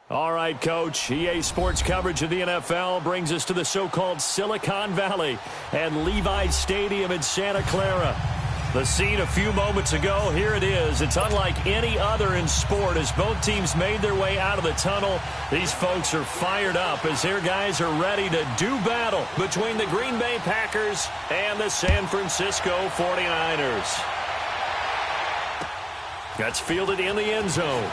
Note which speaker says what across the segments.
Speaker 1: All right, Coach. EA Sports coverage of the NFL brings us to the so-called Silicon Valley and Levi's Stadium in Santa Clara. The scene a few moments ago, here it is. It's unlike any other in sport as both teams made their way out of the tunnel. These folks are fired up as their guys are ready to do battle between the Green Bay Packers and the San Francisco 49ers. That's fielded in the end zone.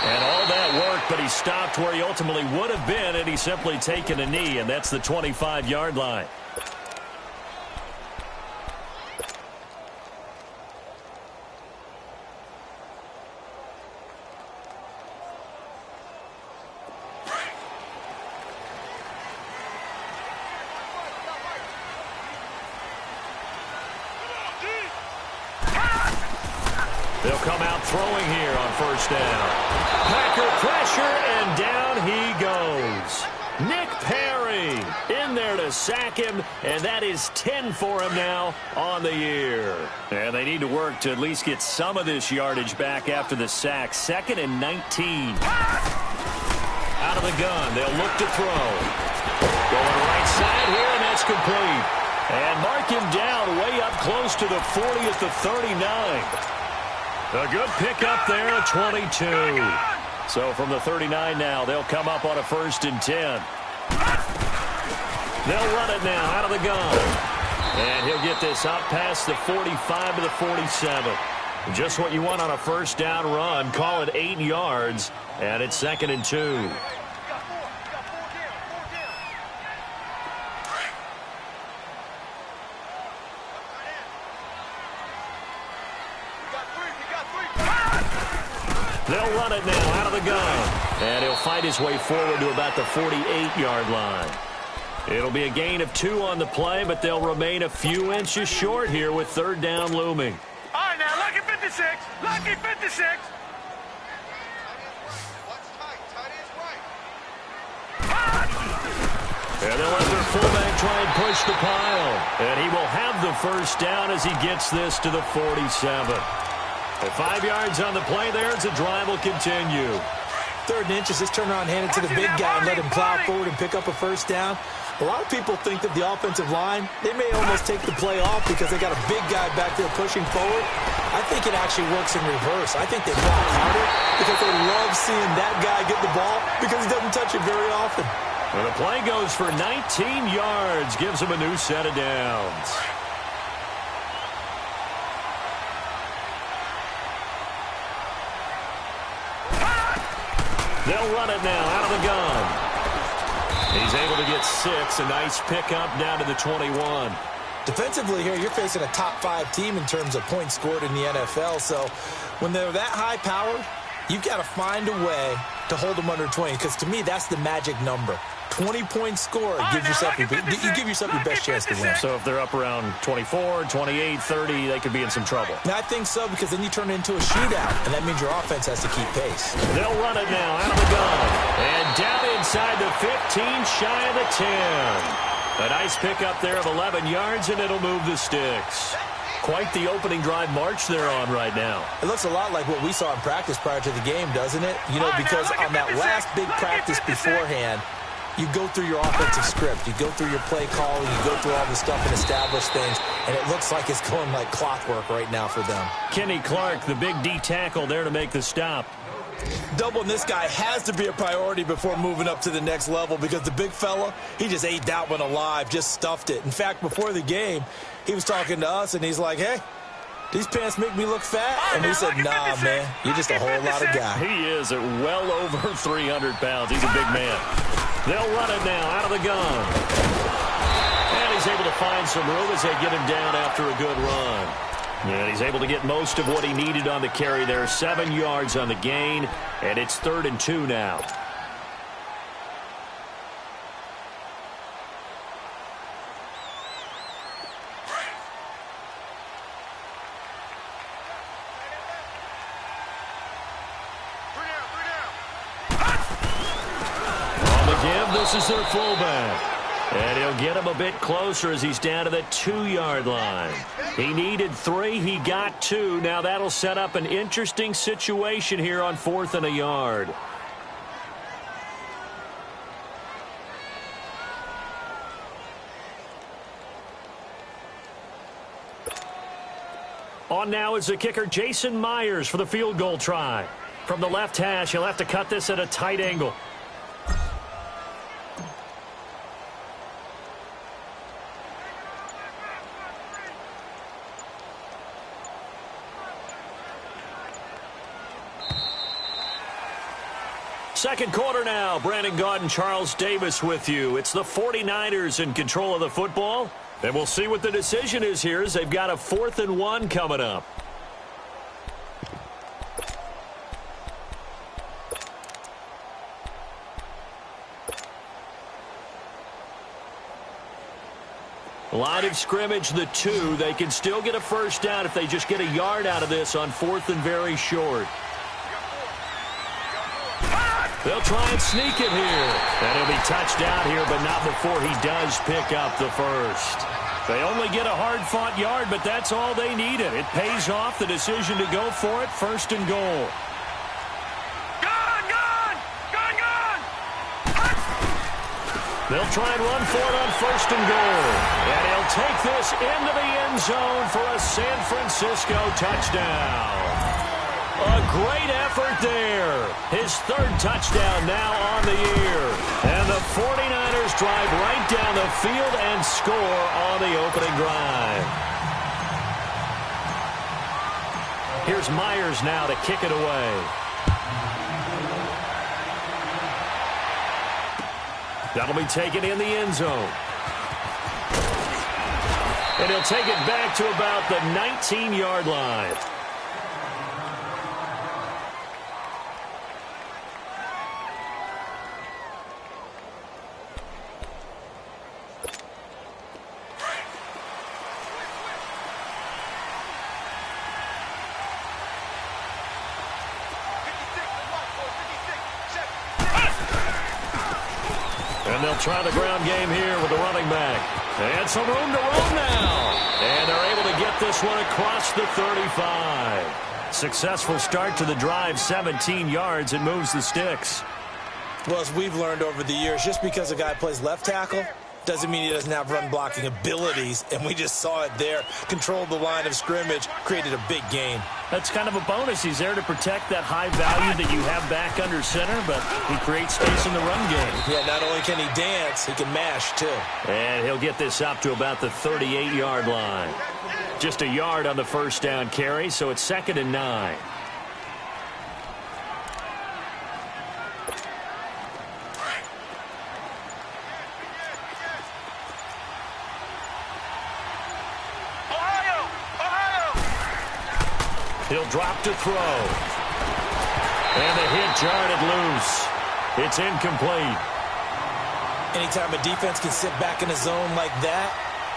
Speaker 1: And all that work, but he stopped where he ultimately would have been had he simply taken a knee, and that's the 25-yard line. They'll come out throwing here on first down. Packer pressure, and down he goes. Nick Perry in there to sack him, and that is 10 for him now on the year. And they need to work to at least get some of this yardage back after the sack. 2nd and 19. Out of the gun, they'll look to throw. Going right side here, and that's complete. And mark him down way up close to the 40 at the 39. A good pickup there at 22. So from the 39 now, they'll come up on a 1st and 10. They'll run it now out of the gun. And he'll get this up past the 45 to the 47. Just what you want on a first down run. Call it 8 yards. And it's 2nd and 2. They'll run it now out of the gun. And he'll fight his way forward to about the 48-yard line. It'll be a gain of 2 on the play, but they'll remain a few inches short here with 3rd down looming.
Speaker 2: All right, now, lucky 56. Lucky 56.
Speaker 1: And they'll let their fullback try and push the pile. And he will have the first down as he gets this to the 47. At 5 yards on the play there, the drive will continue.
Speaker 3: 3rd and inches, just turn around and hand it to the big guy and let him plow forward and pick up a first down. A lot of people think that the offensive line, they may almost take the play off because they got a big guy back there pushing forward. I think it actually works in reverse. I think they block harder because they love seeing that guy get the ball because he doesn't touch it very often.
Speaker 1: Well, the play goes for 19 yards, gives him a new set of downs. They'll run it now out of the gun. He's able to get 6. A nice pickup down to the 21.
Speaker 3: Defensively here, you're facing a top 5 team in terms of points scored in the NFL. So when they're that high powered, you've got to find a way to hold them under 20. Because to me, that's the magic number. 20-point score gives yourself you give yourself your best chance to win.
Speaker 1: So if they're up around 24, 28, 30, they could be in some trouble.
Speaker 3: Now, I think so because then you turn it into a shootout, and that means your offense has to keep pace.
Speaker 1: They'll run it now out of the gun. And down inside the 15, shy of the 10. A nice pickup there of 11 yards, and it'll move the sticks. Quite the opening drive march they're on right now.
Speaker 3: It looks a lot like what we saw in practice prior to the game, doesn't it? You know, because on that last big practice beforehand, you go through your offensive script. You go through your play calling. You go through all the stuff and establish things. And it looks like it's going like clockwork right now for them.
Speaker 1: Kenny Clark, the big D tackle there to make the stop.
Speaker 3: Doubling this guy has to be a priority before moving up to the next level because the big fella, he just ate that one alive, just stuffed it. In fact, before the game, he was talking to us, and he's like, hey, these pants make me look fat. And we said, nah, man, you're just a whole lot of guy.
Speaker 1: He is at well over 300 pounds. He's a big man. They'll run it now out of the gun. And he's able to find some room as they get him down after a good run. And he's able to get most of what he needed on the carry there. 7 yards on the gain, and it's 3rd and 2 now. On the give, this is their fullback. And he'll get him a bit closer as he's down to the 2-yard line. He needed 3. He got 2. Now that'll set up an interesting situation here on 4th and a yard. On now is the kicker, Jason Myers, for the field goal try. From the left hash, he'll have to cut this at a tight angle. Second quarter now. Brandon Gaudin and Charles Davis with you. It's the 49ers in control of the football. And we'll see what the decision is here as they've got a 4th and 1 coming up. Line of scrimmage, the 2. They can still get a first down if they just get a yard out of this on 4th and very short. They'll try and sneak it here. And he'll be touched out here, but not before he does pick up the first. They only get a hard-fought yard, but that's all they needed. It pays off the decision to go for it, 1st and goal. They'll try and run for it on 1st and goal. And he'll take this into the end zone for a San Francisco touchdown. A great effort there. His 3rd touchdown now on the year. And the 49ers drive right down the field and score on the opening drive. Here's Myers now to kick it away. That'll be taken in the end zone. And he'll take it back to about the 19-yard line. And they'll try the ground game here with the running back. And some room to run now. And they're able to get this one across the 35. Successful start to the drive, 17 yards. It moves the sticks.
Speaker 3: Well, as we've learned over the years, just because a guy plays left tackle doesn't mean he doesn't have run-blocking abilities, and we just saw it there. Controlled the line of scrimmage, created a big gain.
Speaker 1: That's kind of a bonus. He's there to protect that high value that you have back under center, but he creates space in the run game.
Speaker 3: Yeah, not only can he dance, he can mash, too.
Speaker 1: And he'll get this up to about the 38-yard line. Just a yard on the first down carry, so it's 2nd and 9. He'll drop to throw. And the hit jarred loose. It's incomplete.
Speaker 3: Anytime a defense can sit back in a zone like that,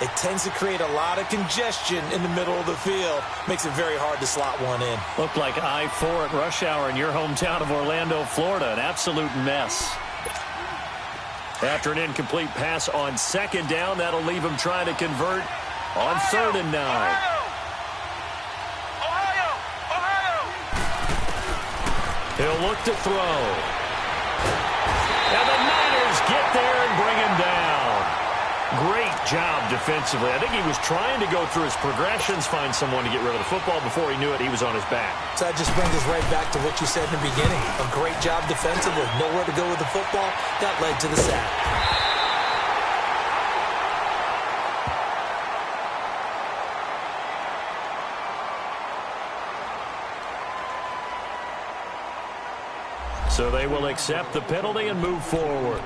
Speaker 3: it tends to create a lot of congestion in the middle of the field. Makes it very hard to slot one in.
Speaker 1: Looked like I-4 at rush hour in your hometown of Orlando, Florida. An absolute mess. After an incomplete pass on 2nd down, that'll leave him trying to convert on 3rd and 9. He'll look to throw. And the Niners get there and bring him down. Great job defensively. I think he was trying to go through his progressions, find someone to get rid of the football. Before he knew it, he was on his back.
Speaker 3: So that just brings us right back to what you said in the beginning. A great job defensively. Nowhere to go with the football. That led to the sack.
Speaker 1: So they will accept the penalty and move forward.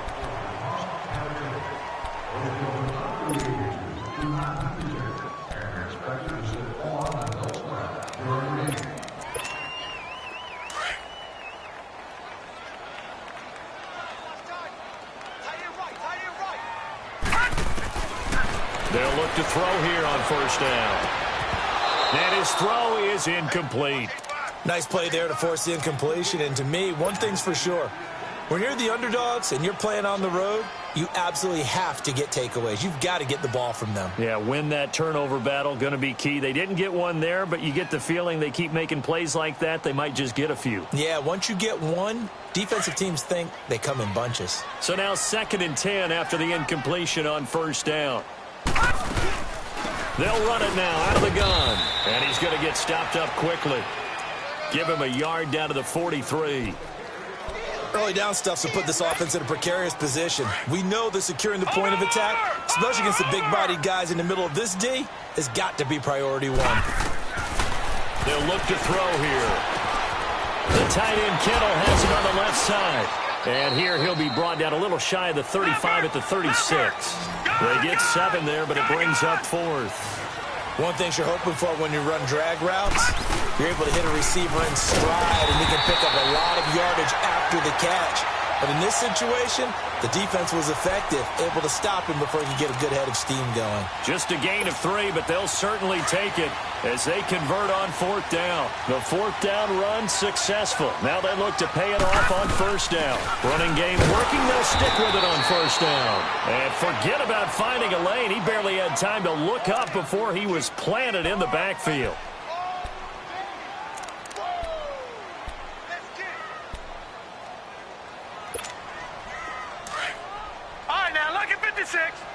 Speaker 1: They'll look to throw here on 1st down. And his throw is incomplete.
Speaker 3: Nice play there to force the incompletion. And to me, one thing's for sure. When you're the underdogs and you're playing on the road, you absolutely have to get takeaways. You've got to get the ball from them.
Speaker 1: Yeah, win that turnover battle, going to be key. They didn't get one there, but you get the feeling they keep making plays like that, they might just get a few.
Speaker 3: Yeah, once you get one, defensive teams think they come in bunches.
Speaker 1: So now 2nd and 10 after the incompletion on first down. They'll run it now out of the gun. And he's going to get stopped up quickly. Give him a yard down to the 43.
Speaker 3: Early down stuff to put this offense in a precarious position. We know that securing the point of attack, especially against the big-bodied guys in the middle of this D, has got to be priority one.
Speaker 1: They'll look to throw here. The tight end Kittle has it on the left side. And here he'll be brought down a little shy of the 35 at the 36. They get 7 there, but it brings up 4th.
Speaker 3: One thing you're hoping for when you run drag routes, you're able to hit a receiver in stride, and you can pick up a lot of yardage after the catch. But in this situation, the defense was effective, able to stop him before he could get a good head of steam going.
Speaker 1: Just a gain of 3, but they'll certainly take it as they convert on 4th down. The 4th down run successful. Now they look to pay it off on 1st down. Running game working, they'll stick with it on 1st down. And forget about finding a lane. He barely had time to look up before he was planted in the backfield.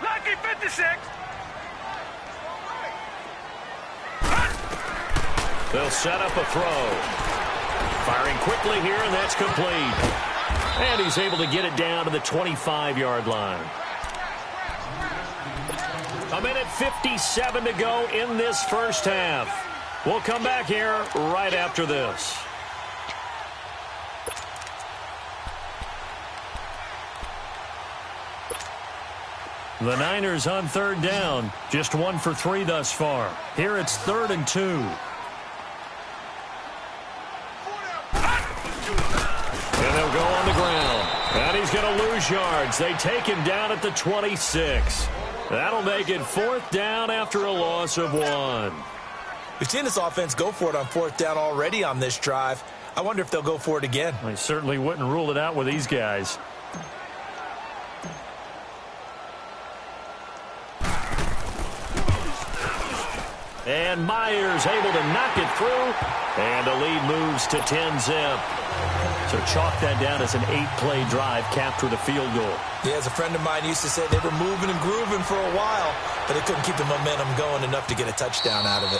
Speaker 2: Lucky 56.
Speaker 1: They'll set up a throw. Firing quickly here, and that's complete. And he's able to get it down to the 25-yard line. 1:57 to go in this first half. We'll come back here right after this. The Niners on 3rd down. Just 1 for 3 thus far. Here it's 3rd and 2. And they'll go on the ground. And he's going to lose yards. They take him down at the 26. That'll make it 4th down after a loss of 1.
Speaker 3: We've seen this offense go for it on 4th down already on this drive. I wonder if they'll go for it again.
Speaker 1: I certainly wouldn't rule it out with these guys. And Myers able to knock it through. And the lead moves to 10-zip. So chalk that down as an 8-play drive capped with a field goal.
Speaker 3: Yeah, as a friend of mine used to say, they were moving and grooving for a while, but they couldn't keep the momentum going enough to get a touchdown out of it.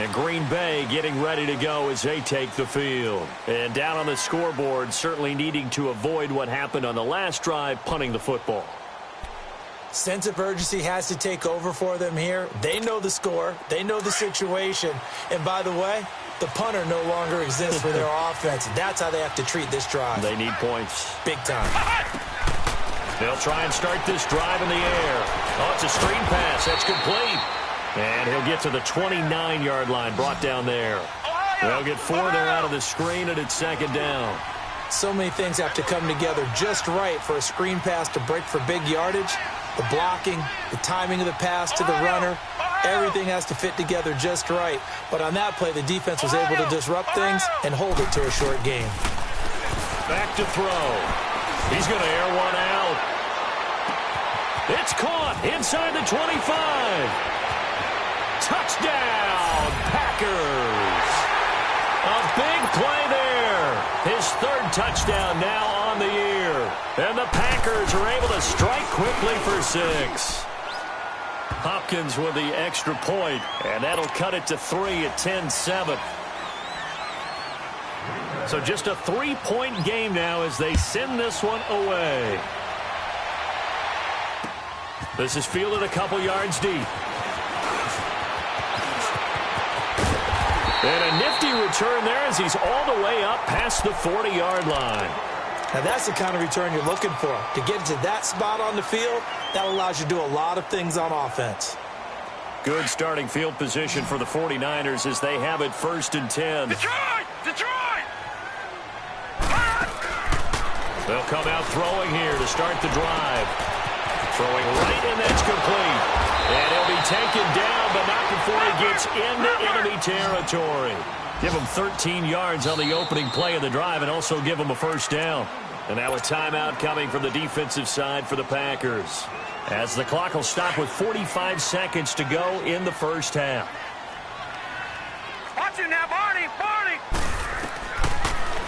Speaker 1: And Green Bay getting ready to go as they take the field. And down on the scoreboard, certainly needing to avoid what happened on the last drive, punting the football.
Speaker 3: Sense of urgency has to take over for them here. They know the score. They know the situation. And by the way, the punter no longer exists for their offense. That's how they have to treat this drive.
Speaker 1: They need points.
Speaker 3: Big time.
Speaker 1: They'll try and start this drive in the air. Oh, it's a screen pass. That's complete. And he'll get to the 29-yard line, brought down there. They'll get 4 there out of the screen, and it's 2nd down.
Speaker 3: So many things have to come together just right for a screen pass to break for big yardage. The blocking, the timing of the pass to the runner, everything has to fit together just right. But on that play, the defense was able to disrupt things and hold it to a short game.
Speaker 1: Back to throw. He's going to air one out. It's caught inside the 25. Touchdown, Packers. A big play there. His 3rd touchdown now on the year. And the Packers are able to strike quickly for 6. Hopkins with the extra point, and that'll cut it to 3 at 10-7. So just a 3-point game now as they send this one away. This is fielded a couple yards deep. And a nifty return there as he's all the way up past the 40-yard line.
Speaker 3: Now that's the kind of return you're looking for. To get to that spot on the field, that allows you to do a lot of things on offense.
Speaker 1: Good starting field position for the 49ers as they have it 1st and 10.
Speaker 2: Detroit! Detroit!
Speaker 1: They'll come out throwing here to start the drive. Throwing right, and that's complete. And he'll be taken down, but not before he gets into enemy territory. Give him 13 yards on the opening play of the drive and also give him a 1st down. And now a timeout coming from the defensive side for the Packers, as the clock will stop with 45 seconds to go in the first half.
Speaker 2: Watch it now, Barney! Barney!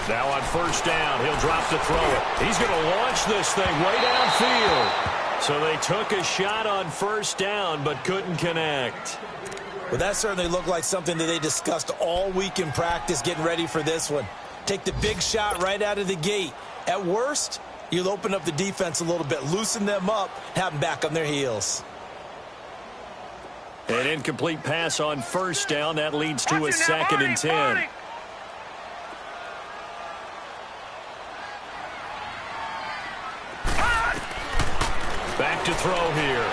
Speaker 1: Now on first down, he'll drop to throw it. He's going to launch this thing way downfield. So they took a shot on first down, but couldn't connect.
Speaker 3: Well, that certainly looked like something that they discussed all week in practice getting ready for this one. Take the big shot right out of the gate. At worst, you'll open up the defense a little bit, loosen them up, have them back on their heels.
Speaker 1: An incomplete pass on first down. That leads to a second and 10. Back to throw here.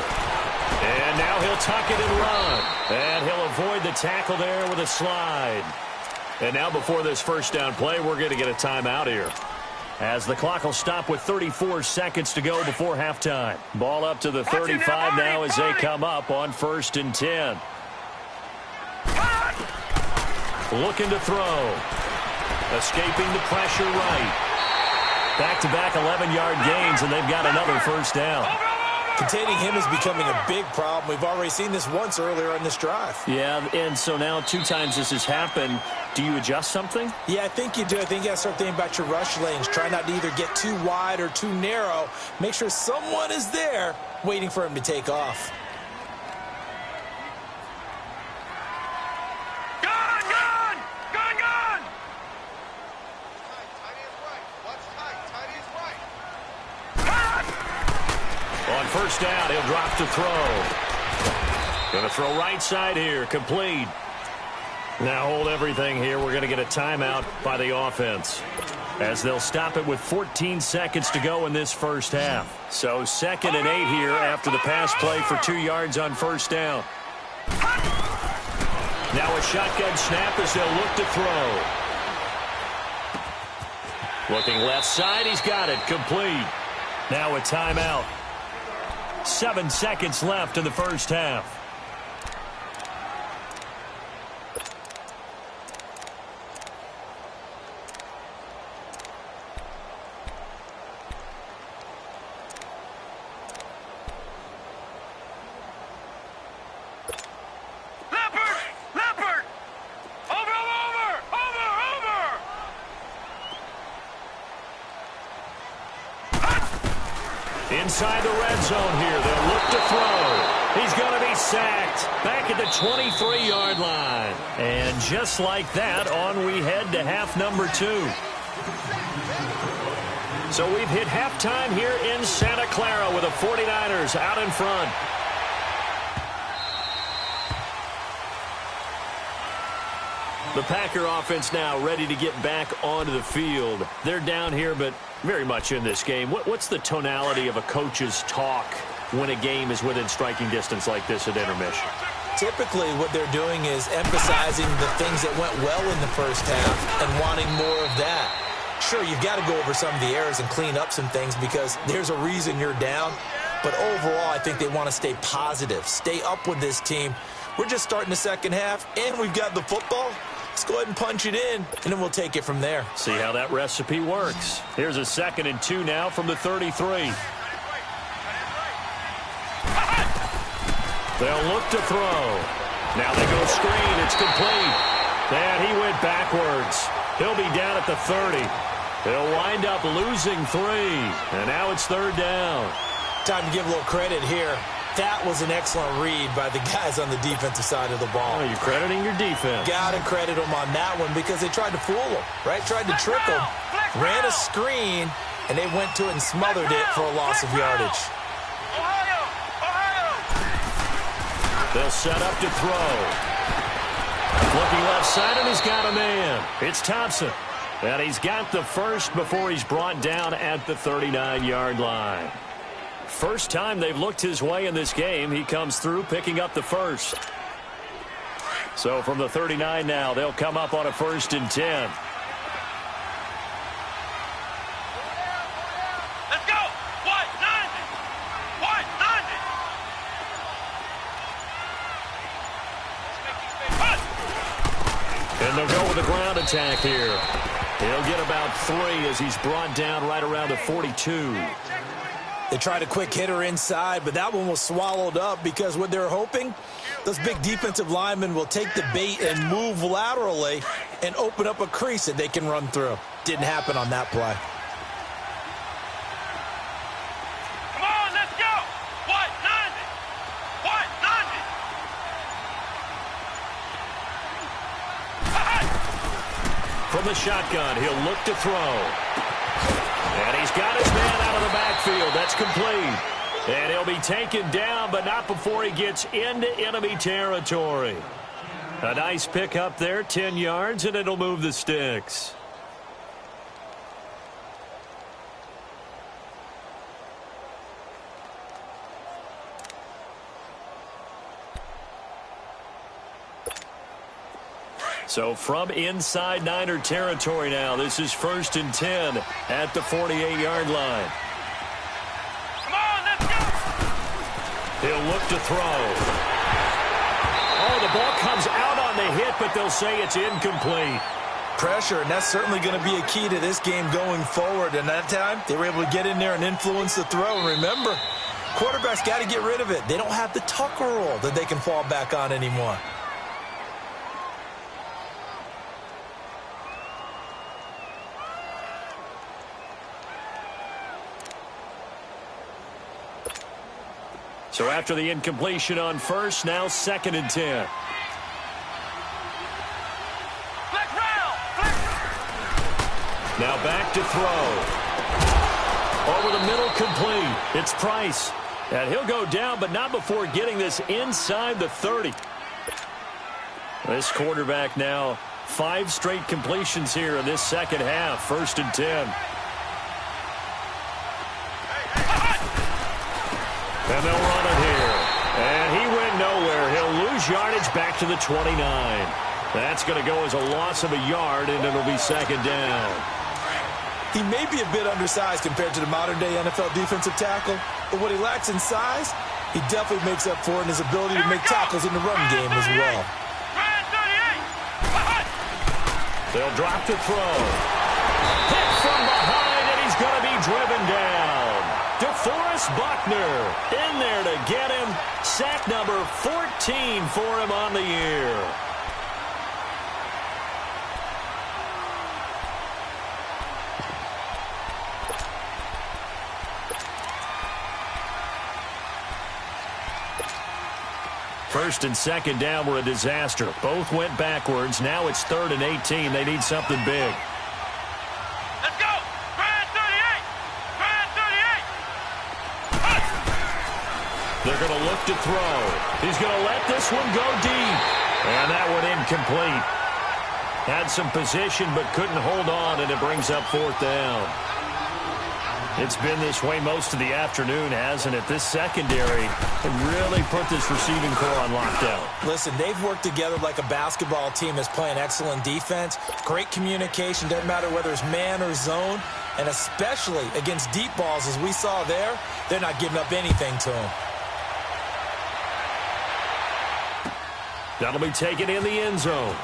Speaker 1: And now he'll tuck it and run. And he'll avoid the tackle there with a slide. And now before this first down play, we're going to get a timeout here, as the clock will stop with 34 seconds to go before halftime. Ball up to the 35 now as they come up on first and 10. Looking to throw. Escaping the pressure right. Back-to-back 11-yard gains, and they've got another first down.
Speaker 3: Containing him is becoming a big problem. We've already seen this once earlier on this drive.
Speaker 1: Yeah, and so now 2 times this has happened. Do you adjust something?
Speaker 3: Yeah, I think you do. I think you got to start thinking about your rush lanes. Try not to either get too wide or too narrow. Make sure someone is there waiting for him to take off.
Speaker 2: Gun! Gun! Gun! Gun!
Speaker 1: On first down, he'll drop to throw. Going to throw right side here, complete. Now hold everything here. We're going to get a timeout by the offense, as they'll stop it with 14 seconds to go in this first half. So 2nd and 8 here after the pass play for 2 yards on first down. Now a shotgun snap as they'll look to throw. Looking left side, he's got it, complete. Now a timeout. 7 seconds left in the first half. Inside the red zone here, they'll look to throw. He's going to be sacked back at the 23-yard line. And just like that, on we head to half number 2. So we've hit halftime here in Santa Clara with the 49ers out in front. The Packer offense now ready to get back onto the field. They're down here, but very much in this game. What's the tonality of a coach's talk when a game is within striking distance like this at intermission?
Speaker 3: Typically, what they're doing is emphasizing the things that went well in the first half and wanting more of that. Sure, you've got to go over some of the errors and clean up some things because there's a reason you're down. But overall, I think they want to stay positive, stay up with this team. We're just starting the second half, and we've got the football. Let's go ahead and punch it in, and then we'll take it from there.
Speaker 1: See how that recipe works. Here's a 2nd and 2 now from the 33. They'll look to throw. Now they go screen. It's complete. And he went backwards. He'll be down at the 30. He'll wind up losing 3. And now it's 3rd down.
Speaker 3: Time to give a little credit here. That was an excellent read by the guys on the defensive side of the ball.
Speaker 1: Oh, you're crediting your defense.
Speaker 3: Got to credit them on that one because they tried to fool them, right? Tried to trick them, ran a screen, and they went to it and smothered it for a loss of yardage.
Speaker 1: They'll set up to throw. Looking left side, and he's got a man. It's Thompson. And he's got the first before he's brought down at the 39-yard line. First time they've looked his way in this game. He comes through picking up the first. So from the 39 now, they'll come up on a 1st and 10.
Speaker 2: Let's go! What? 90! What? 90!
Speaker 1: And they'll go with a ground attack here. He'll get about 3 as he's brought down right around the 42.
Speaker 3: They tried a quick hitter inside, but that one was swallowed up because what they're hoping, those big defensive linemen will take the bait and move laterally and open up a crease that they can run through. Didn't happen on that play.
Speaker 2: Come on, let's go. What? 90. What? 90.
Speaker 1: From the shotgun, he'll look to throw. And he's got his man out of the backfield. That's complete. And he'll be taken down, but not before he gets into enemy territory. A nice pick up there, 10 yards, and it'll move the sticks. So from inside Niner territory now, this is 1st and 10 at the 48-yard line.
Speaker 2: Come on, let's go.
Speaker 1: He'll look to throw. Oh, the ball comes out on the hit, but they'll say it's incomplete.
Speaker 3: Pressure, and that's certainly going to be a key to this game going forward. And that time, they were able to get in there and influence the throw. And remember, quarterbacks got to get rid of it. They don't have the Tucker rule that they can fall back on anymore.
Speaker 1: So after the incompletion on first, now 2nd and 10. Now back to throw. Over the middle, complete. It's Price. And he'll go down, but not before getting this inside the 30. This quarterback now 5 straight completions here in this second half. 1st and 10. And they'll run it here. And he went nowhere. He'll lose yardage back to the 29. That's going to go as a loss of a yard, and it'll be 2nd down.
Speaker 3: He may be a bit undersized compared to the modern-day NFL defensive tackle, but what he lacks in size, he definitely makes up for in his ability to make tackles in the run game as well.
Speaker 1: They'll drop to throw. Hit from behind, and he's going to be driven down. DeForest Buckner in there to get him. Sack number 14 for him on the year. First and 2nd down were a disaster. Both went backwards. Now it's 3rd and 18. They need something big.
Speaker 2: Let's go. Brand 38. Brand 38.
Speaker 1: They're going to look to throw. He's going to let this one go deep. And that one incomplete. Had some position but couldn't hold on, and it brings up 4th down. It's been this way most of the afternoon, hasn't it? This secondary can really put this receiving core on lockdown.
Speaker 3: Listen, they've worked together like a basketball team that's playing excellent defense. Great communication, doesn't matter whether it's man or zone. And especially against deep balls, as we saw there, they're not giving up anything to them.
Speaker 1: That'll be taken in the end zone.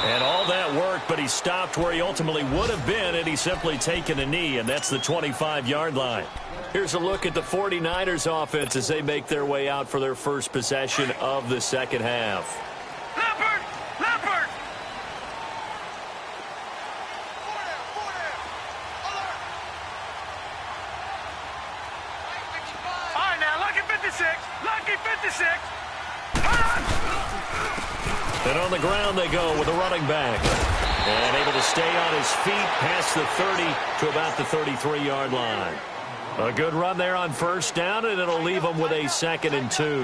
Speaker 1: And all that work, but he stopped where he ultimately would have been, and he's simply taken a knee, and that's the 25-yard line. Here's a look at the 49ers offense as they make their way out for their first possession of the second half.
Speaker 2: Leopard! Leopard! All right, now, lucky 56. Lucky 56.
Speaker 1: And on the ground they go with a running back. And able to stay on his feet past the 30 to about the 33-yard line. A good run there on first down, and it'll leave them with a 2nd and 2.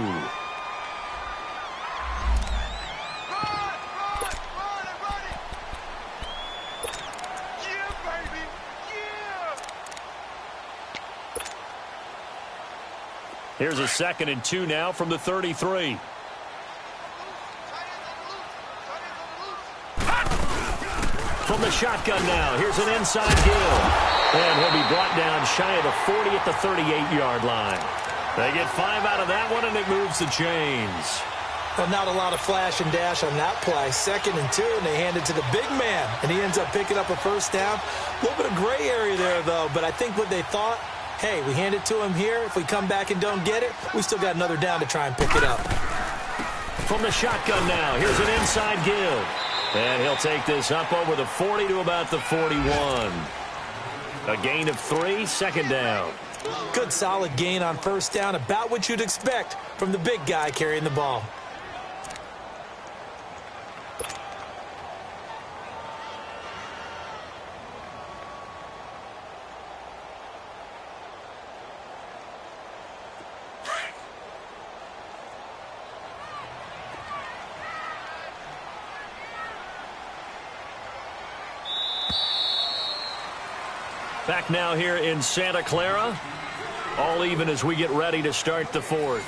Speaker 1: Here's a 2nd and 2 now from the 33. From the shotgun now, here's an inside Gill. And he'll be brought down shy of the 40 at the 38-yard line. They get 5 out of that one, and it moves the chains.
Speaker 3: Well, not a lot of flash and dash on that play. 2nd and 2, and they hand it to the big man, and he ends up picking up a first down. A little bit of gray area there, though, but I think what they thought, hey, we hand it to him here. If we come back and don't get it, we still got another down to try and pick it up.
Speaker 1: From the shotgun now, here's an inside give. And he'll take this up over the 40 to about the 41. A gain of 3, 2nd down.
Speaker 3: Good solid gain on first down, about what you'd expect from the big guy carrying the ball.
Speaker 1: Back now here in Santa Clara. All even as we get ready to start the 4th.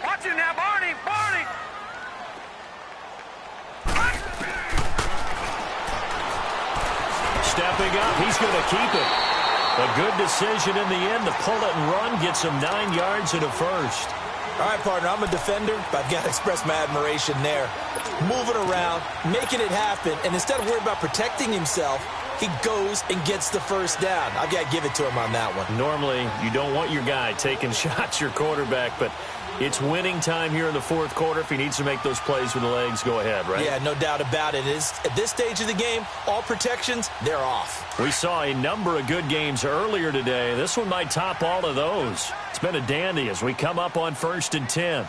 Speaker 2: Watch him now, Barney! Barney!
Speaker 1: Stepping up, he's going to keep it. A good decision in the end to pull it and run, gets him 9 yards and a first.
Speaker 3: All right, partner, I'm a defender, but I've got to express my admiration there. Moving around, making it happen, and instead of worrying about protecting himself, he goes and gets the first down. I've got to give it to him on that one.
Speaker 1: Normally, you don't want your guy taking shots, your quarterback, but it's winning time here in the 4th quarter. If he needs to make those plays with the legs, go ahead, right?
Speaker 3: Yeah, no doubt about it. At this stage of the game, all protections, they're off.
Speaker 1: We saw a number of good games earlier today. This one might top all of those. It's been a dandy as we come up on 1st and 10.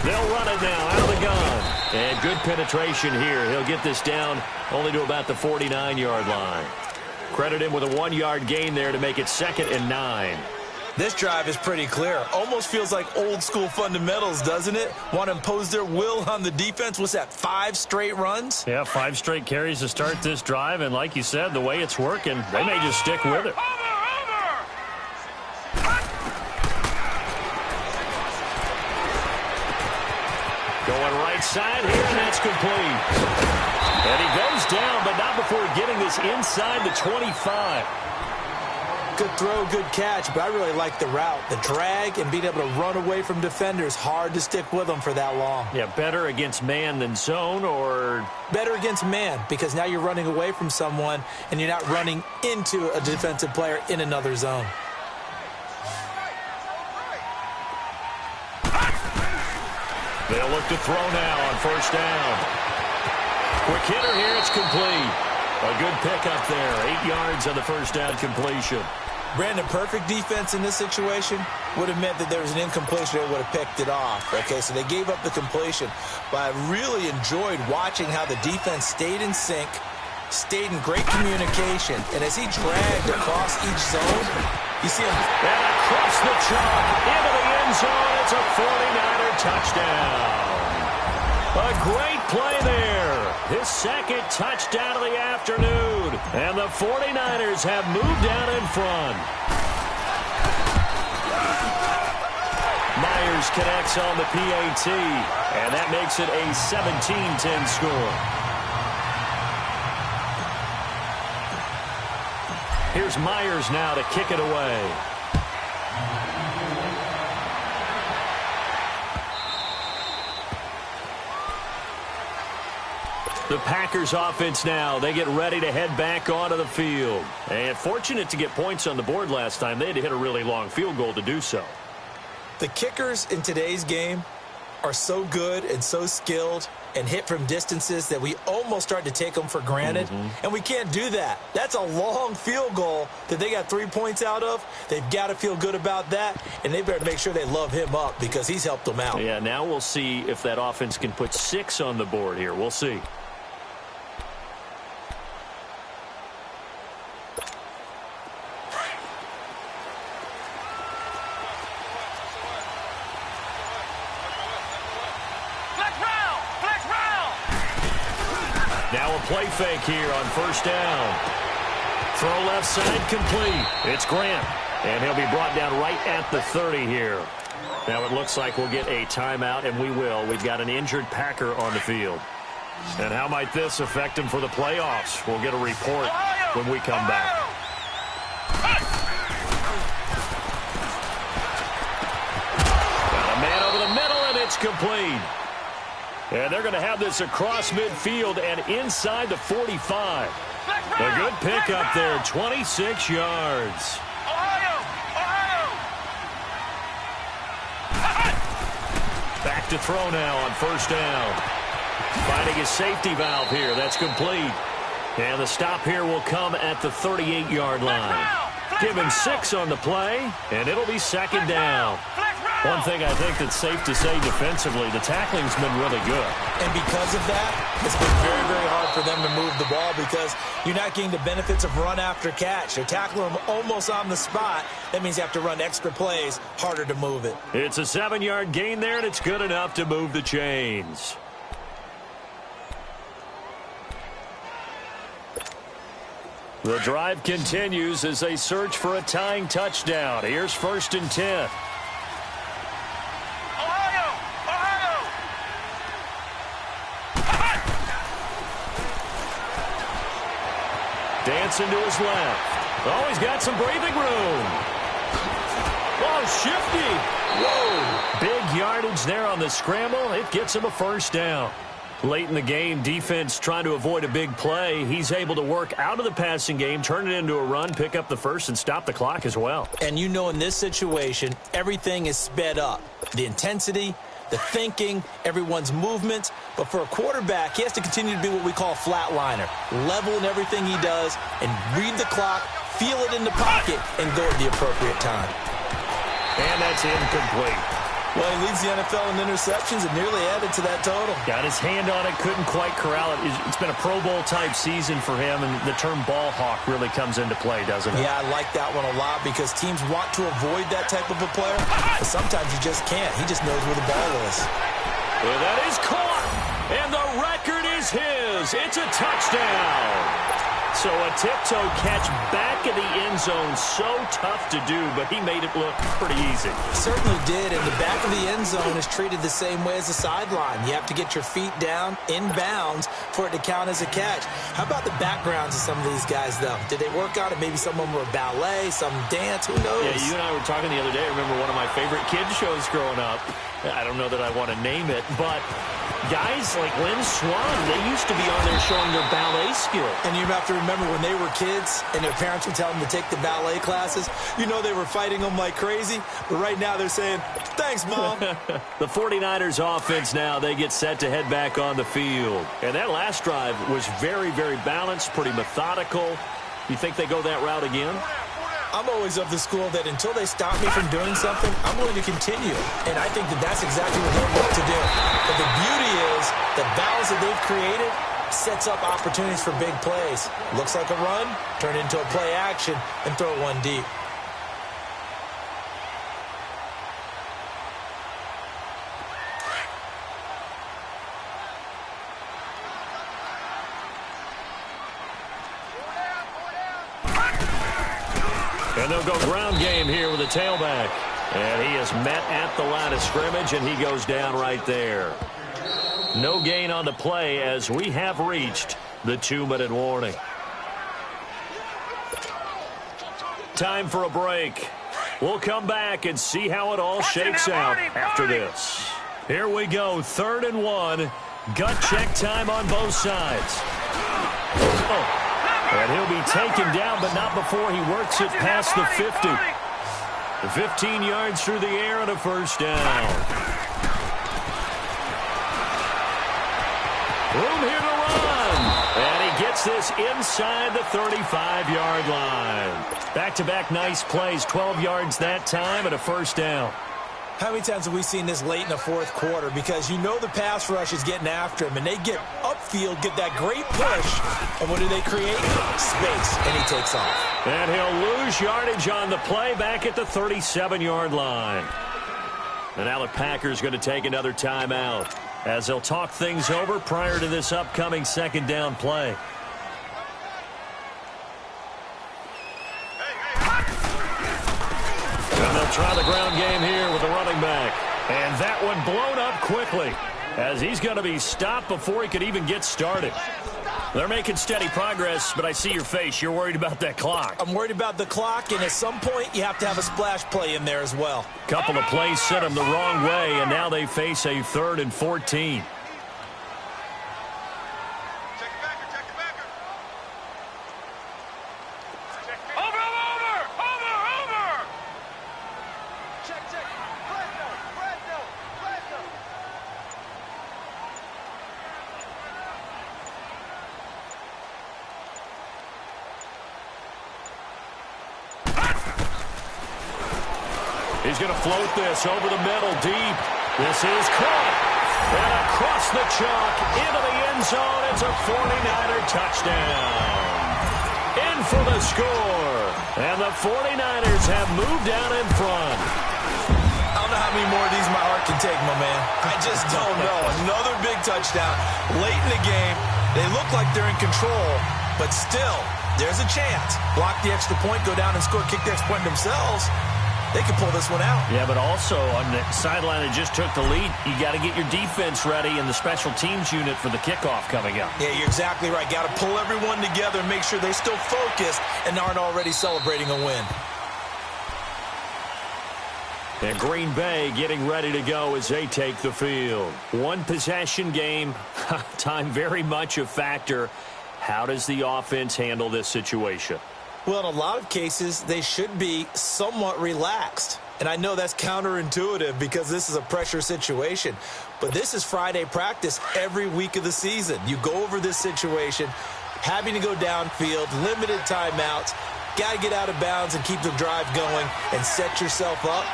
Speaker 1: They'll run it now out of the gun. And good penetration here. He'll get this down only to about the 49-yard line. Credit him with a 1-yard gain there to make it 2nd and 9.
Speaker 3: This drive is pretty clear. Almost feels like old school fundamentals, doesn't it? Want to impose their will on the defense. What's that, 5 straight runs?
Speaker 1: Yeah, 5 straight carries to start this drive. And like you said, the way it's working, they may just stick with it. Going right side here, and that's complete. And he goes down, but not before getting this inside the 25.
Speaker 3: Good throw, good catch, but I really like the route. The drag and being able to run away from defenders, hard to stick with them for that long.
Speaker 1: Yeah, better against man than zone, or?
Speaker 3: Better against man, because now you're running away from someone and you're not running into a defensive player in another zone.
Speaker 1: They'll look to throw now on first down. Quick hitter here, it's complete. A good pickup there, 8 yards on the first down completion.
Speaker 3: Brandon, perfect defense in this situation would have meant that there was an incompletion. They would have picked it off. Okay, so they gave up the completion. But I really enjoyed watching how the defense stayed in sync, stayed in great communication. And as he dragged across each zone, you see him.
Speaker 1: And across the chalk, into the end zone. It's a 49er touchdown. A great play there. His 2nd touchdown of the afternoon. And the 49ers have moved down in front. Myers connects on the PAT. And that makes it a 17-10 score. Here's Myers now to kick it away. The Packers offense now, they get ready to head back onto the field. And fortunate to get points on the board last time. They had to hit a really long field goal to do so.
Speaker 3: The kickers in today's game are so good and so skilled and hit from distances that we almost start to take them for granted. And we can't do that. That's a long field goal that they got 3 points out of. They've got to feel good about that, and they better make sure they love him up because he's helped them out.
Speaker 1: Yeah, now we'll see if that offense can put 6 on the board here. We'll see. Now a play fake here on first down. Throw left side complete. It's Grant. And he'll be brought down right at the 30 here. Now it looks like we'll get a timeout, and we will. We've got an injured Packer on the field. And how might this affect him for the playoffs? We'll get a report when we come back. Got a man over the middle, and it's complete. And they're going to have this across midfield and inside the 45. A good pickup there, 26 yards. Back to throw now on first down. Finding his safety valve here. That's complete. And the stop here will come at the 38-yard line. Give him 6 on the play, and it'll be second down. One thing I think that's safe to say defensively, the tackling's been really good.
Speaker 3: And because of that, it's been very, very hard for them to move the ball because you're not getting the benefits of run after catch. They're tackling them almost on the spot. That means you have to run extra plays, harder to move it.
Speaker 1: It's a 7-yard gain there, and it's good enough to move the chains. The drive continues as they search for a tying touchdown. Here's 1st and 10. Dancing to his left. Oh, he's got some breathing room. Oh, shifty. Whoa. Big yardage there on the scramble. It gets him a first down. Late in the game, defense trying to avoid a big play. He's able to work out of the passing game, turn it into a run, pick up the first, and stop the clock as well.
Speaker 3: And you know in this situation, everything is sped up. The intensity, the thinking, everyone's movements. But for a quarterback, he has to continue to be what we call a flatliner. Level in everything he does and read the clock, feel it in the pocket, and go at the appropriate time.
Speaker 1: And that's incomplete.
Speaker 3: Well, he leads the NFL in interceptions and nearly added to that total.
Speaker 1: Got his hand on it, couldn't quite corral it. It's been a Pro Bowl-type season for him, and the term ball hawk really comes into play, doesn't it?
Speaker 3: Yeah, I like that one a lot because teams want to avoid that type of a player, but sometimes you just can't. He just knows where the ball is.
Speaker 1: Well, that is caught, and the record is his. It's a touchdown. So a tiptoe catch back in the end zone, so tough to do, but he made it look pretty easy.
Speaker 3: Certainly did, and the back of the end zone is treated the same way as the sideline. You have to get your feet down in bounds for it to count as a catch. How about the backgrounds of some of these guys, though? Did they work out it? Maybe some of them were ballet, some dance, who knows?
Speaker 1: Yeah, you and I were talking the other day. I remember one of my favorite kids shows growing up. I don't know that I want to name it, but guys like Lynn Swan, they used to be on there showing their ballet skill. And you have to remember when they were kids and their parents would tell them to take the ballet classes, you know they were fighting them like crazy. But right now they're saying, thanks, Mom. The 49ers offense now, they get set to head back on the field. And that last drive was very, very balanced, pretty methodical. You think they go that route again?
Speaker 3: I'm always of the school that until they stop me from doing something, I'm going to continue. And I think that that's exactly what they want to do. But the beauty is the balance that they've created sets up opportunities for big plays. Looks like a run, turn it into a play action, and throw one deep.
Speaker 1: And they'll go ground game here with a tailback. And he is met at the line of scrimmage, and he goes down right there. No gain on the play as we have reached the 2-minute warning. Time for a break. We'll come back and see how it all shakes out after this. Here we go, 3rd and 1. Gut check time on both sides. Oh. And he'll be taken down, but not before he works it past the 50. 15 yards through the air and a first down. Room here to run. And he gets this inside the 35-yard line. Back-to-back nice plays, 12 yards that time and a first down.
Speaker 3: How many times have we seen this late in the fourth quarter? Because you know the pass rush is getting after him, and they get upfield, get that great push, and what do they create? Space, and he takes off.
Speaker 1: And he'll lose yardage on the play back at the 37-yard line. And now the Packers going to take another timeout as they'll talk things over prior to this upcoming second down play. They'll try the ground game here with the running back. And that one blown up quickly as he's going to be stopped before he could even get started. They're making steady progress, but I see your face. You're worried about that clock.
Speaker 3: I'm worried about the clock, and at some point, you have to have a splash play in there as well.
Speaker 1: Couple of plays sent them the wrong way, and now they face a 3rd and 14. He's going to float this over the middle deep. This is caught. And across the chalk into the end zone. It's a 49er touchdown. In for the score. And the 49ers have moved out in front.
Speaker 3: I don't know how many more of these my heart can take, my man. I just don't know. Another big touchdown. Late in the game, they look like they're in control, but still, there's a chance. Block the extra point, go down and score, kick the extra point themselves. They can pull this one out.
Speaker 1: Yeah, but also on the sideline that just took the lead, you got to get your defense ready and the special teams unit for the kickoff coming up.
Speaker 3: Yeah, you're exactly right. Got to pull everyone together and make sure they're still focused and aren't already celebrating a win.
Speaker 1: And Green Bay getting ready to go as they take the field. One possession game, time very much a factor. How does the offense handle this situation?
Speaker 3: Well, in a lot of cases, they should be somewhat relaxed. And I know that's counterintuitive because this is a pressure situation. But this is Friday practice every week of the season. You go over this situation, having to go downfield, limited timeouts, got to get out of bounds and keep the drive going and set yourself up.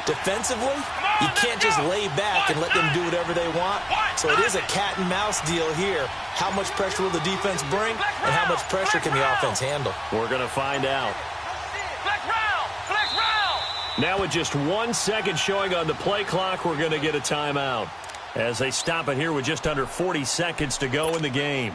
Speaker 3: Defensively, you can't just lay back and let them do whatever they want. So it is a cat and mouse deal here. How much pressure will the defense bring and how much pressure can the offense handle?
Speaker 1: We're going to find out. Now with just 1 second showing on the play clock, we're going to get a timeout as they stop it here with just under 40 seconds to go in the game.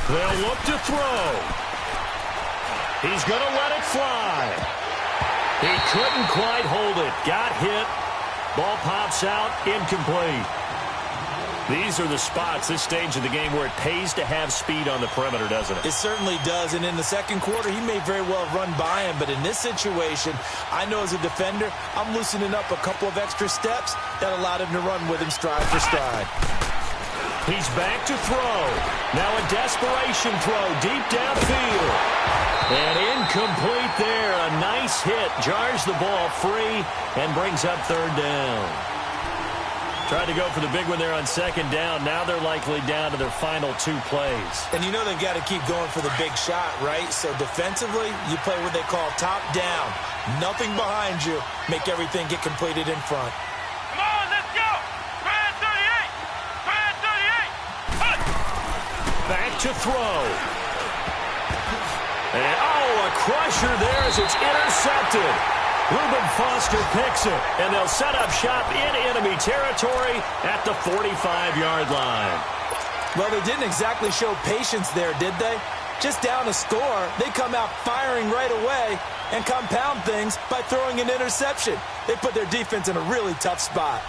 Speaker 1: They'll look to throw. He's going to let it fly. He couldn't quite hold it. Got hit. Ball pops out. Incomplete. These are the spots, this stage of the game, where it pays to have speed on the perimeter, doesn't it?
Speaker 3: It certainly does. And in the second quarter, he may very well have run by him. But in this situation, I know as a defender, I'm loosening up a couple of extra steps that allowed him to run with him stride for stride.
Speaker 1: He's back to throw. Now a desperation throw deep downfield. And incomplete there. A nice hit. Jars the ball free and brings up third down. Tried to go for the big one there on second down. Now they're likely down to their final 2 plays.
Speaker 3: And you know they've got to keep going for the big shot, right? So defensively, you play what they call top down. Nothing behind you. Make everything get completed in front.
Speaker 1: Back to throw. And, a crusher there as it's intercepted. Reuben Foster picks it, and they'll set up shop in enemy territory at the 45-yard line.
Speaker 3: Well, they didn't exactly show patience there, did they? Just down a score, they come out firing right away and compound things by throwing an interception. They put their defense in a really tough spot.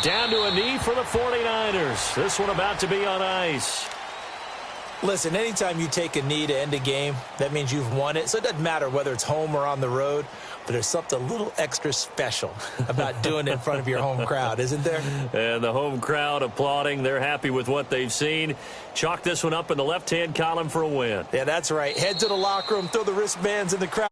Speaker 1: Down to a knee for the 49ers. This one about to be on ice.
Speaker 3: Listen, anytime you take a knee to end a game, that means you've won it. So it doesn't matter whether it's home or on the road. but there's something a little extra special about doing it in front of your home crowd, isn't there?
Speaker 1: And the home crowd applauding. They're happy with what they've seen. Chalk this one up in the left-hand column for a win.
Speaker 3: Yeah, that's right. Head to the locker room, throw the wristbands in the crowd.